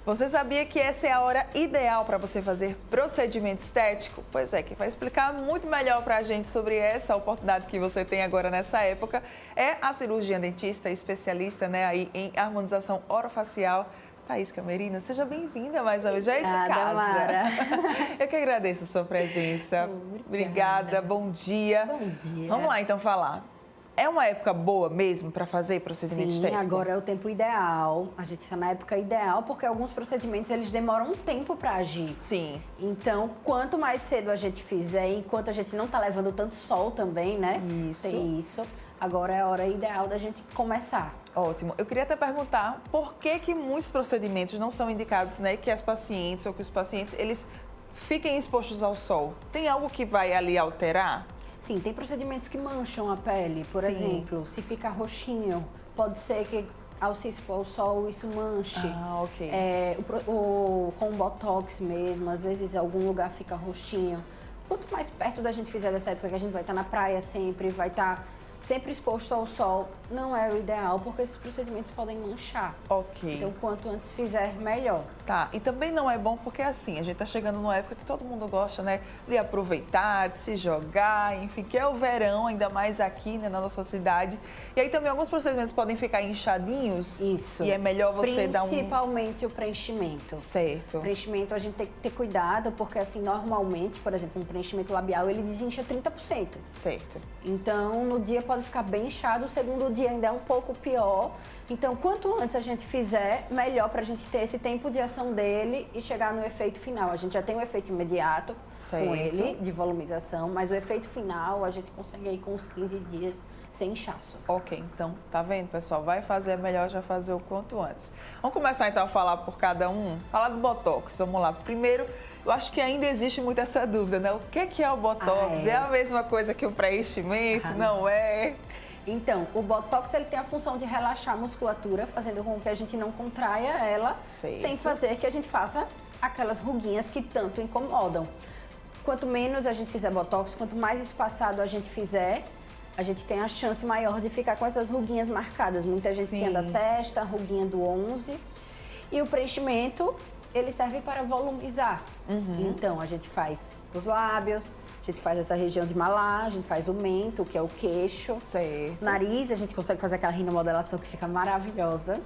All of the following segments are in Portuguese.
Você sabia que essa é a hora ideal para você fazer procedimento estético? Pois é, quem vai explicar muito melhor para a gente sobre essa oportunidade que você tem agora nessa época é a cirurgiã dentista especialista, né, aí em harmonização orofacial, Thaís Camerina. Seja bem-vinda mais uma vez, já é de casa. Mara. Eu que agradeço a sua presença. Obrigada, bom dia. Bom dia. Vamos lá então falar. É uma época boa mesmo para fazer procedimento estético? Sim, agora é o tempo ideal. A gente está na época ideal porque alguns procedimentos eles demoram um tempo para agir. Sim. Então, quanto mais cedo a gente fizer, enquanto a gente não está levando tanto sol também, né? Isso. Tem isso. Agora é a hora ideal da gente começar. Ótimo. Eu queria até perguntar por que muitos procedimentos não são indicados, né, que as pacientes ou que os pacientes eles fiquem expostos ao sol. Tem algo que vai ali alterar? Sim, tem procedimentos que mancham a pele. Por exemplo, se fica roxinho, pode ser que ao se expor ao sol isso manche. Ah, ok. Com o botox mesmo, às vezes algum lugar fica roxinho. Quanto mais perto da gente fizer dessa época que a gente vai estar na praia sempre, vai estar sempre exposto ao sol, não é o ideal, porque esses procedimentos podem manchar. Ok. Então, quanto antes fizer, melhor. Tá, e também não é bom porque assim, a gente tá chegando numa época que todo mundo gosta, né, de aproveitar, de se jogar, enfim, que é o verão, ainda mais aqui, né, na nossa cidade. E aí também alguns procedimentos podem ficar inchadinhos. Isso. E é melhor você dar um... Principalmente o preenchimento. Certo. O preenchimento a gente tem que ter cuidado, porque assim, normalmente, por exemplo, um preenchimento labial, ele desincha 30%. Certo. Então, no dia pode ficar bem inchado, o segundo dia ainda é um pouco pior. Então, quanto antes a gente fizer, melhor para a gente ter esse tempo de ação dele e chegar no efeito final. A gente já tem o efeito imediato com ele, de volumização, mas o efeito final a gente consegue aí com uns 15 dias sem inchaço. Ok, então, tá vendo, pessoal? Vai fazer, é melhor já fazer o quanto antes. Vamos começar, então, a falar por cada um? Falar do Botox, vamos lá. Primeiro, eu acho que ainda existe muito essa dúvida, né? O que é o Botox? É a mesma coisa que o preenchimento? Não é? Então, o Botox ele tem a função de relaxar a musculatura, fazendo com que a gente não contraia ela, sem fazer que a gente faça aquelas ruguinhas que tanto incomodam. Quanto menos a gente fizer Botox, quanto mais espaçado a gente fizer, a gente tem a chance maior de ficar com essas ruguinhas marcadas. Muita gente tem a da testa, a ruguinha do 11. E o preenchimento, ele serve para volumizar. Então, a gente faz os lábios, a gente faz essa região de malar, a gente faz o mento, que é o queixo. Certo. Nariz, a gente consegue fazer aquela rinomodelação que fica maravilhosa.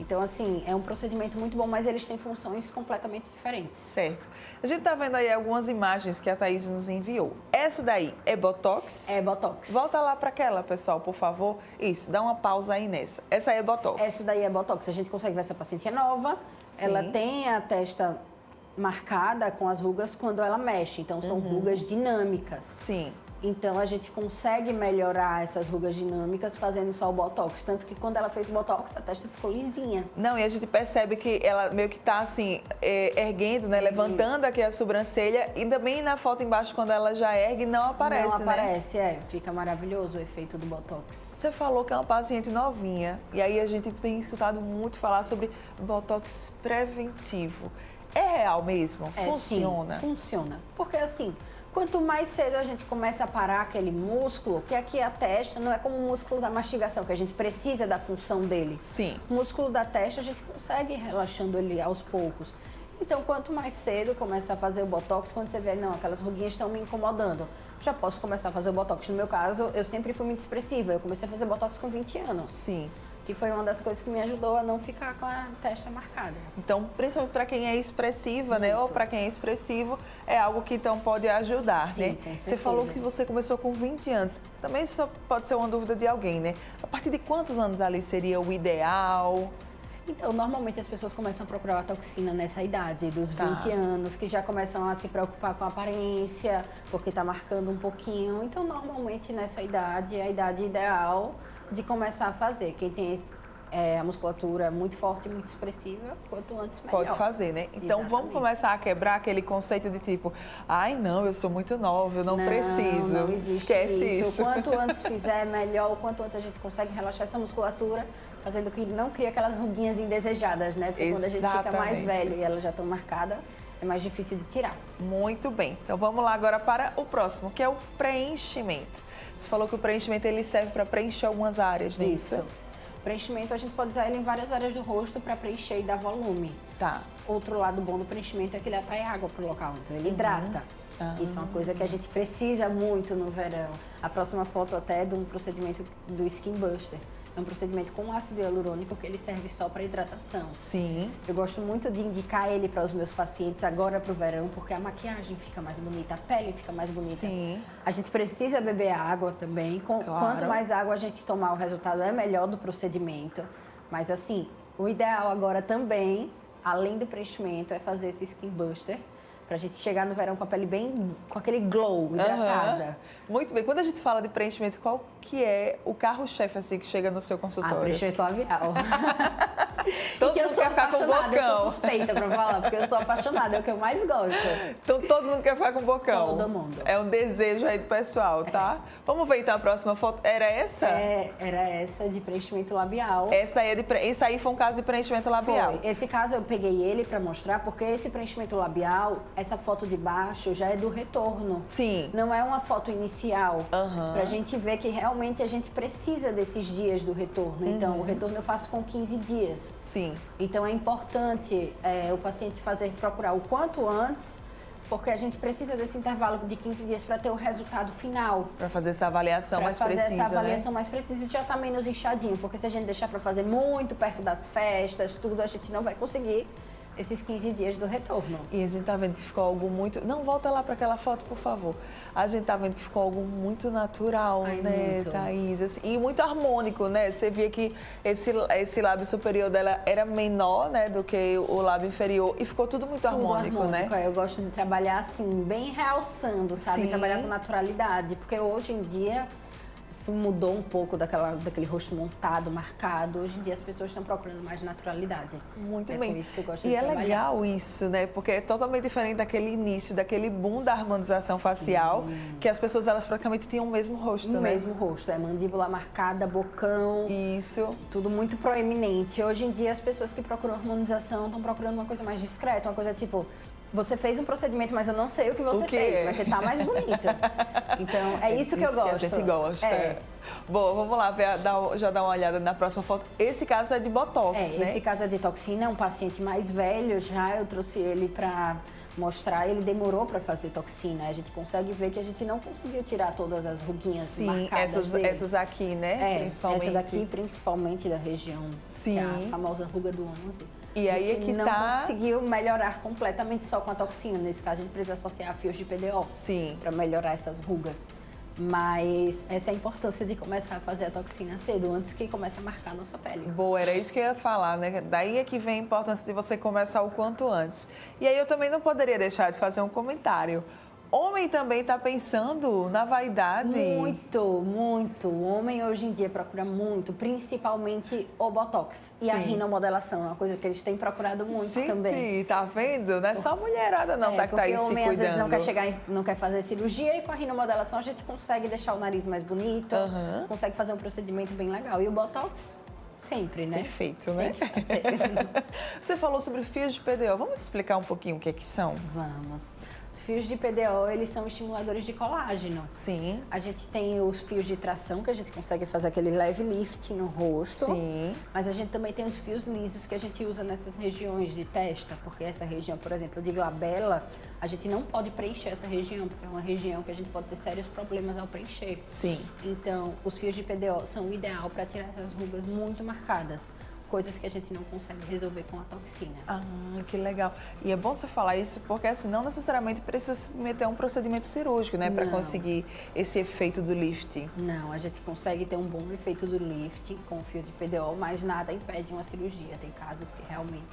Então, assim, é um procedimento muito bom, mas eles têm funções completamente diferentes. Certo. A gente tá vendo aí algumas imagens que a Thaís nos enviou. Essa daí é Botox? É Botox. Volta lá para aquela, pessoal, por favor. Isso, dá uma pausa aí nessa. Essa aí é Botox? Essa daí é Botox. A gente consegue ver essa paciente é nova. Sim. Ela tem a testa marcada com as rugas quando ela mexe. Então, são rugas dinâmicas. Sim. Então, a gente consegue melhorar essas rugas dinâmicas fazendo só o Botox. Tanto que quando ela fez Botox, a testa ficou lisinha. Não, e a gente percebe que ela meio que tá assim, erguendo, né? Levantando aqui a sobrancelha. E também na foto embaixo, quando ela já ergue, não aparece, né? Não aparece, Fica maravilhoso o efeito do Botox. Você falou que é uma paciente novinha. E aí a gente tem escutado muito falar sobre Botox preventivo. É real mesmo? Funciona? Sim, funciona. Porque assim, quanto mais cedo a gente começa a parar aquele músculo, que aqui a testa não é como o músculo da mastigação, que a gente precisa da função dele. Sim. O músculo da testa a gente consegue ir relaxando ele aos poucos. Então, quanto mais cedo começa a fazer o Botox, quando você vê, não, aquelas ruguinhas estão me incomodando, já posso começar a fazer o Botox. No meu caso, eu sempre fui muito expressiva, eu comecei a fazer Botox com 20 anos. Sim. Que foi uma das coisas que me ajudou a não ficar com a testa marcada. Então, principalmente para quem é expressiva, né? Ou para quem é expressivo, é algo que então pode ajudar, Sim, né? com certeza. Você falou que você começou com 20 anos. Também isso pode ser uma dúvida de alguém, né? A partir de quantos anos ali seria o ideal? Então, normalmente as pessoas começam a procurar a toxina nessa idade, dos 20 anos, que já começam a se preocupar com a aparência, porque está marcando um pouquinho. Então, normalmente nessa idade é a idade ideal de começar a fazer. Quem tem a musculatura muito forte e muito expressiva, quanto antes melhor. Pode fazer, né? Então vamos começar a quebrar aquele conceito de tipo, ai não, eu sou muito nova, eu não preciso. Não existe Esquece isso. Quanto antes fizer, melhor. O quanto antes a gente consegue relaxar essa musculatura, fazendo que não crie aquelas ruguinhas indesejadas, né? Porque quando a gente fica mais velho e elas já estão marcadas, é mais difícil de tirar. Muito bem. Então vamos lá agora para o próximo, que é o preenchimento. Você falou que o preenchimento ele serve para preencher algumas áreas, não é isso? Preenchimento, a gente pode usar ele em várias áreas do rosto para preencher e dar volume. Tá. Outro lado bom do preenchimento é que ele atrai água pro local, então ele hidrata. Isso é uma coisa que a gente precisa muito no verão. A próxima foto até é de um procedimento do Skin Buster. É um procedimento com ácido hialurônico que ele serve só para hidratação. Sim. Eu gosto muito de indicar ele para os meus pacientes agora para o verão, porque a maquiagem fica mais bonita, a pele fica mais bonita. Sim. A gente precisa beber água também. Claro. Quanto mais água a gente tomar, o resultado é melhor do procedimento. Mas assim, o ideal agora também, além do preenchimento, é fazer esse Skin Buster. Pra gente chegar no verão com a pele bem, com aquele glow, hidratada. Muito bem. Quando a gente fala de preenchimento, qual que é o carro-chefe assim que chega no seu consultório? Preenchimento labial. Todo mundo quer ficar com o bocão. Eu sou suspeita pra falar, porque eu sou apaixonada, é o que eu mais gosto. Então todo mundo quer ficar com o bocão. Todo mundo. É um desejo aí do pessoal, tá? Vamos ver então a próxima foto. Era essa? Era essa de preenchimento labial. Esse aí foi um caso de preenchimento labial. Foi. Esse caso eu peguei ele pra mostrar, porque esse preenchimento labial, essa foto de baixo já é do retorno. Sim. Não é uma foto inicial. Pra gente ver que realmente a gente precisa desses dias do retorno. Então, o retorno eu faço com 15 dias. Sim. Então, é importante o paciente procurar o quanto antes, porque a gente precisa desse intervalo de 15 dias para ter o resultado final. Para fazer essa avaliação mais precisa, Para fazer essa avaliação mais precisa e já está menos inchadinho, porque se a gente deixar para fazer muito perto das festas, tudo, a gente não vai conseguir esses 15 dias do retorno. E a gente tá vendo que ficou algo muito... Não, volta lá para aquela foto, por favor. A gente tá vendo que ficou algo muito natural, né, muito. Thaís? Assim, e muito harmônico, né? Você via que esse lábio superior dela era menor, né, do que o lábio inferior. E ficou tudo muito harmônico, né? Eu gosto de trabalhar assim, bem realçando, sabe? Sim. Trabalhar com naturalidade, porque hoje em dia... Isso mudou um pouco daquele rosto montado, marcado. Hoje em dia as pessoas estão procurando mais naturalidade. Muito bem. Por isso que eu gosto e de é trabalhar. legal isso, né? Porque é totalmente diferente daquele início, daquele boom da harmonização facial, que as pessoas, elas praticamente tinham o mesmo rosto, né? O mesmo rosto, mandíbula marcada, bocão. Isso. Tudo muito proeminente. Hoje em dia as pessoas que procuram harmonização estão procurando uma coisa mais discreta, uma coisa tipo... Você fez um procedimento, mas eu não sei o que você fez, mas você tá mais bonita. Então, é isso que eu gosto. Que a gente gosta. Bom, vamos lá já dar uma olhada na próxima foto. Esse caso é de Botox, né? Esse caso é de toxina, é um paciente mais velho já. Eu trouxe ele para mostrar, ele demorou para fazer toxina. A gente consegue ver que a gente não conseguiu tirar todas as ruguinhas marcadas dele. Essas aqui, né? Principalmente. Essa daqui, principalmente da região. Sim. Que é a famosa ruga do 11. E aí é que não conseguiu melhorar completamente só com a toxina. Nesse caso, a gente precisa associar fios de PDO. Sim. Para melhorar essas rugas. Mas essa é a importância de começar a fazer a toxina cedo, antes que comece a marcar a nossa pele. Boa, era isso que eu ia falar, né? Daí é que vem a importância de você começar o quanto antes. E aí eu também não poderia deixar de fazer um comentário. Homem também está pensando na vaidade? Muito, muito. O homem hoje em dia procura muito, principalmente o Botox e a rinomodelação. É uma coisa que eles têm procurado muito também. Tá vendo? Não é só a mulherada não, que tá aí se cuidando. Porque o homem às vezes não quer fazer cirurgia e com a rinomodelação a gente consegue deixar o nariz mais bonito, consegue fazer um procedimento bem legal. E o Botox... Sempre, né? Perfeito, né? Sempre. Você falou sobre fios de PDO. Vamos explicar um pouquinho o que é que são? Vamos. Os fios de PDO, eles são estimuladores de colágeno. Sim. A gente tem os fios de tração, que a gente consegue fazer aquele leve lifting no rosto. Sim. Mas a gente também tem os fios lisos que a gente usa nessas regiões de testa, porque essa região, por exemplo, de glabela, a gente não pode preencher essa região, porque é uma região que a gente pode ter sérios problemas ao preencher. Sim. Então, os fios de PDO são o ideal para tirar essas rugas muito marcadas. Coisas que a gente não consegue resolver com a toxina. Ah, que legal. E é bom você falar isso porque assim, não necessariamente precisa se meter um procedimento cirúrgico, né? Para conseguir esse efeito do lifting. Não, a gente consegue ter um bom efeito do lifting com o fio de PDO, mas nada impede uma cirurgia. Tem casos que realmente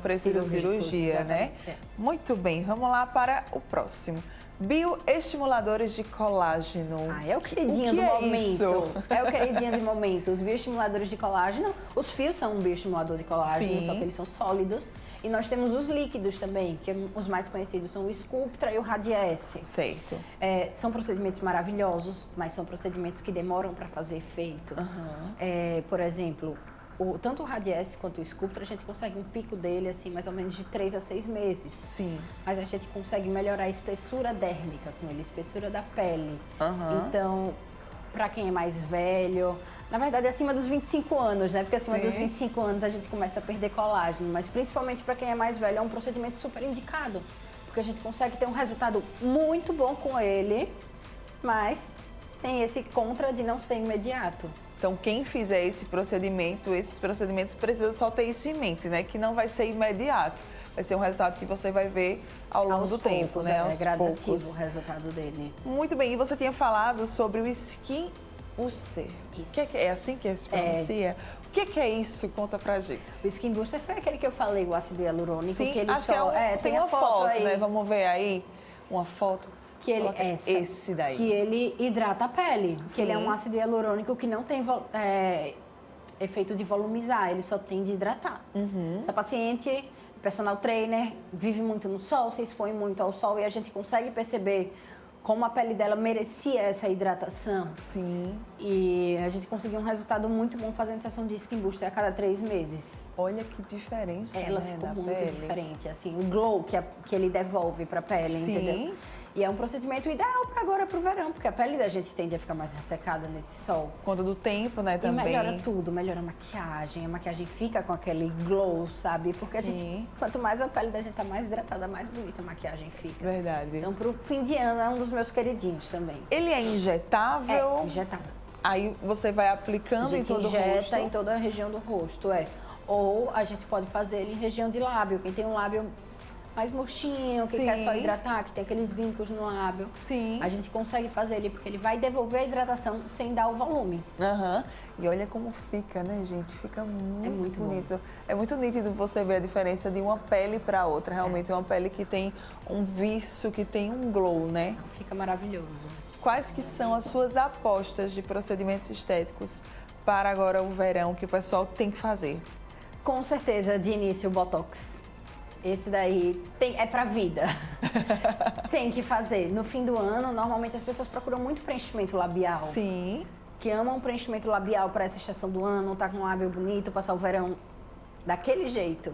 precisa cirurgia, né? Muito bem, vamos lá para o próximo. Bioestimuladores de colágeno. É o queridinho do momento. É o queridinho do momento. Os bioestimuladores de colágeno, os fios são um bioestimulador de colágeno, só que eles são sólidos. E nós temos os líquidos também, que os mais conhecidos são o Sculptra e o Radiesse. Certo. São procedimentos maravilhosos, mas são procedimentos que demoram para fazer efeito. Por exemplo, tanto o Radiesse quanto o Sculptra, a gente consegue um pico dele, assim, mais ou menos de 3 a 6 meses. Sim. Mas a gente consegue melhorar a espessura dérmica com ele, a espessura da pele. Então, para quem é mais velho, Na verdade, acima dos 25 anos, né? Porque acima Sim. dos 25 anos a gente começa a perder colágeno. Mas principalmente para quem é mais velho, é um procedimento super indicado. Porque a gente consegue ter um resultado muito bom com ele, mas tem esse contra de não ser imediato. Então, quem fizer esses procedimentos precisa só ter isso em mente, né? Que não vai ser imediato. Vai ser um resultado que você vai ver ao longo do tempo, né? É gradativo poucos. o resultado dele. Muito bem. E você tinha falado sobre o Skin Booster. É assim que se pronuncia? O que é isso? Conta pra gente. O Skin Booster foi aquele que eu falei, o ácido hialurônico. Sim, que ele acho só... que tem uma foto, aí. né? Vamos ver aí uma foto. Que ele, esse daí. Que ele hidrata a pele. Sim. Que ele é um ácido hialurônico que não tem efeito de volumizar, ele só tem de hidratar. Essa paciente, personal trainer, vive muito no sol, se expõe muito ao sol e a gente consegue perceber como a pele dela merecia essa hidratação. Sim. E a gente conseguiu um resultado muito bom fazendo sessão de Skin Booster a cada 3 meses. Olha que diferença, Ela né, ficou da muito pele. diferente, assim, o glow que ele devolve para a pele, Sim. entendeu? E é um procedimento ideal para agora, para o verão, porque a pele da gente tende a ficar mais ressecada nesse sol. Conta do tempo, né, E também. melhora tudo, melhora a maquiagem fica com aquele glow, sabe? Porque a gente, quanto mais a pele da gente tá mais hidratada, mais bonita a maquiagem fica. Verdade. Então, pro fim de ano, é um dos meus queridinhos também. Ele é injetável? É, injetável. Aí você vai aplicando em todo o rosto? Injeta em toda a região do rosto, Ou a gente pode fazer ele em região de lábio. Quem tem um lábio mais murchinho, que quer só hidratar, que tem aqueles vincos no lábio. Sim. A gente consegue fazer ele porque ele vai devolver a hidratação sem dar o volume. Aham. E olha como fica, né, gente? Fica muito bonito. Bom. É muito nítido você ver a diferença de uma pele para outra. Realmente é uma pele que tem um viço, que tem um glow, né? Fica maravilhoso. Quais que são as suas apostas de procedimentos estéticos para agora o verão que o pessoal tem que fazer? Com certeza, de início, o Botox. Esse daí é pra vida. Tem que fazer. No fim do ano, normalmente as pessoas procuram muito preenchimento labial. Sim. Que amam preenchimento labial para essa estação do ano, tá com um lábio bonito, passar o verão daquele jeito.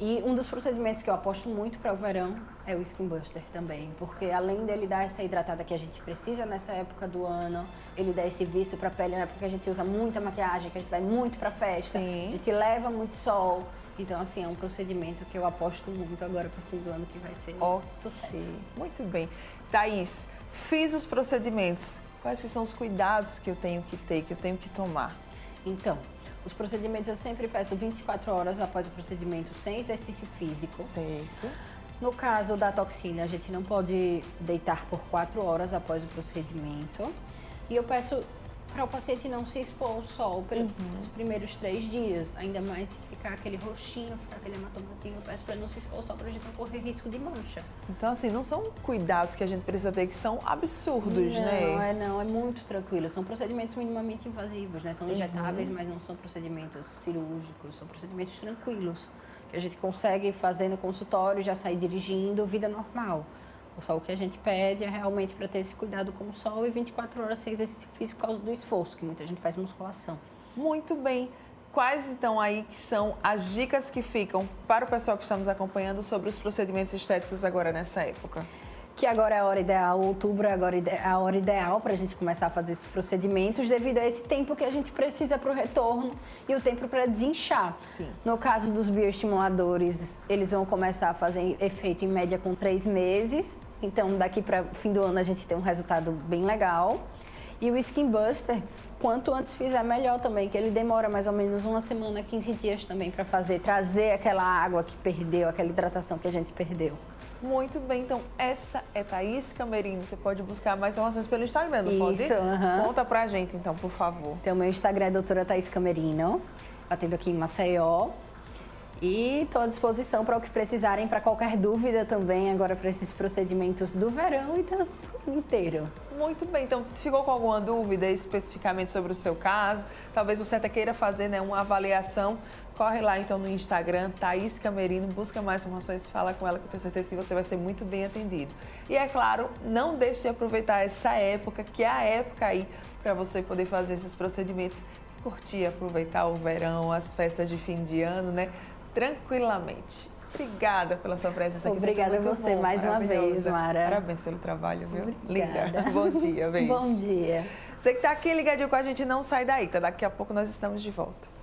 E um dos procedimentos que eu aposto muito para o verão é o Skin Booster também, porque além dele dar essa hidratada que a gente precisa nessa época do ano, ele dá esse vício para a pele, né? Porque a gente usa muita maquiagem, que a gente vai muito para festa, Sim. a gente leva muito sol. Então, assim, é um procedimento que eu aposto muito agora para o fim do ano, que vai ser sucesso. Muito bem. Thaís, fiz os procedimentos. Quais que são os cuidados que eu tenho que ter, que eu tenho que tomar? Então, os procedimentos eu sempre peço 24 horas após o procedimento, sem exercício físico. Certo. No caso da toxina, a gente não pode deitar por 4 horas após o procedimento. E eu peço para o paciente não se expor ao sol pelos primeiros 3 dias. Ainda mais se ficar aquele roxinho, ficar aquele hematomazinho, eu peço para não se expor ao sol para a gente não correr risco de mancha. Então, assim, não são cuidados que a gente precisa ter que são absurdos, né? Não, é muito tranquilo. São procedimentos minimamente invasivos, né? São injetáveis, mas não são procedimentos cirúrgicos, são procedimentos tranquilos. Que a gente consegue fazer no consultório, já sair dirigindo, vida normal. Só o que a gente pede é realmente para ter esse cuidado com o sol e 24 horas sem exercício físico por causa do esforço, que muita gente faz musculação. Muito bem. Quais então aí que são as dicas que ficam para o pessoal que está nos acompanhando sobre os procedimentos estéticos agora nessa época? Que agora é a hora ideal, outubro agora é a hora ideal para a gente começar a fazer esses procedimentos, devido a esse tempo que a gente precisa para o retorno e o tempo para desinchar. Sim. No caso dos bioestimuladores, eles vão começar a fazer efeito em média com 3 meses. Então, daqui para o fim do ano, a gente tem um resultado bem legal. E o Skin Booster, quanto antes fizer, melhor também, que ele demora mais ou menos 1 semana, 15 dias também para trazer aquela água que perdeu, aquela hidratação que a gente perdeu. Muito bem, então essa é Thaís Camerino. Você pode buscar mais informações pelo Instagram, não pode? Isso, Conta pra gente então, por favor. Então, meu Instagram é doutora Thaís Camerino, atendo aqui em Maceió. E estou à disposição para o que precisarem, para qualquer dúvida também, agora para esses procedimentos do verão e do inteiro. Muito bem, então ficou com alguma dúvida especificamente sobre o seu caso? Talvez você até queira fazer, né, uma avaliação. Corre lá então no Instagram, Thaís Camerino, busca mais informações, fala com ela que eu tenho certeza que você vai ser muito bem atendido. E é claro, não deixe de aproveitar essa época, que é a época aí para você poder fazer esses procedimentos, curtir, aproveitar o verão, as festas de fim de ano, né? Tranquilamente. Obrigada pela sua presença aqui. Obrigada a você mais uma vez, Mara. Parabéns pelo trabalho, viu? Obrigada. Linda. Bom dia, beijo. Bom dia. Você que está aqui ligadinho com a gente, não sai daí, tá? Daqui a pouco nós estamos de volta.